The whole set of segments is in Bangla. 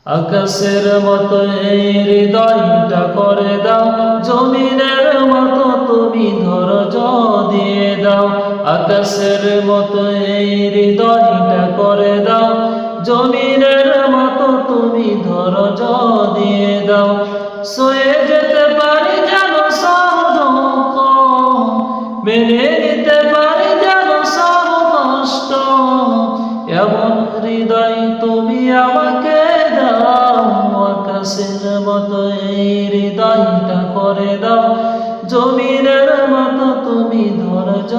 আকাশের মতো এই হৃদয়টা করে দাও, জমিনের মতো তুমি ধৈর্য দিয়ে দাও। আকাশের মতো এই হৃদয়টা করে দাও, জমিনের মতো তুমি ধৈর্য দিয়ে দাও। সয়ে যেতে পারি যেন সব দুঃখ, মেনে নিতে পারি যেন সব কষ্ট, এমন হৃদয় তুমি আমাকে দাও। আকাশের মতো এই হৃদয়টা করে দাও, জমিনের মতো তুমি ধৈর্য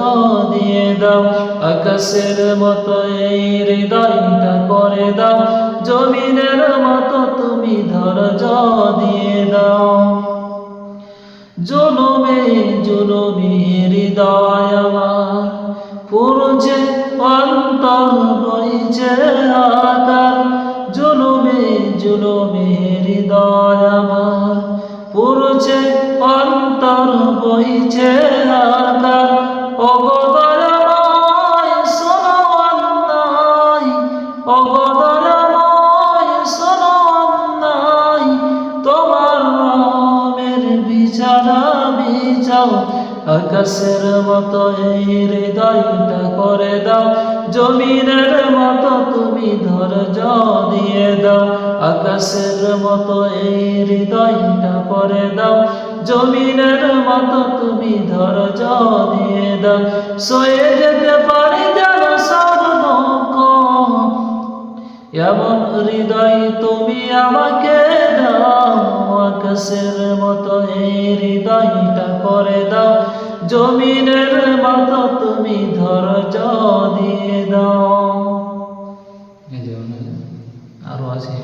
দিয়ে দাও। আকাশের মতো এই হৃদয়টা করে দাও, জমিনের মতো তুমি ধৈর্য দিয়ে দাও। জনমে জনমে হৃদয় আমার পুরছে অন্তর বইছে আকার। জনমে জনমে হৃদয় আমার পুরছে অন্তর বইছে আকার। অগদয়াময় শোনো অন্যায়, অগদয়াময় শোনো অন্যায়, তোমার রহমের বিছানা বিছাও। আকাশের মতো এই হৃদয়টা করে দাও, জমিনের মতো তুমি ধৈর্য দিয়ে দাও। আকাশের মতো এই হৃদয়টা করে দাও, জমিনের মতো তুমি ধৈর্য দিয়ে দাও। সয়ে যেতে পারি যেন সব দুঃখ, এমন হৃদয় তুমি আমাকে দাও। আকাশের মতো এই হৃদয়টা করে দাও, জমিনের মতো তুমি ধৈর্য দিয়ে দাও। আরো আছে।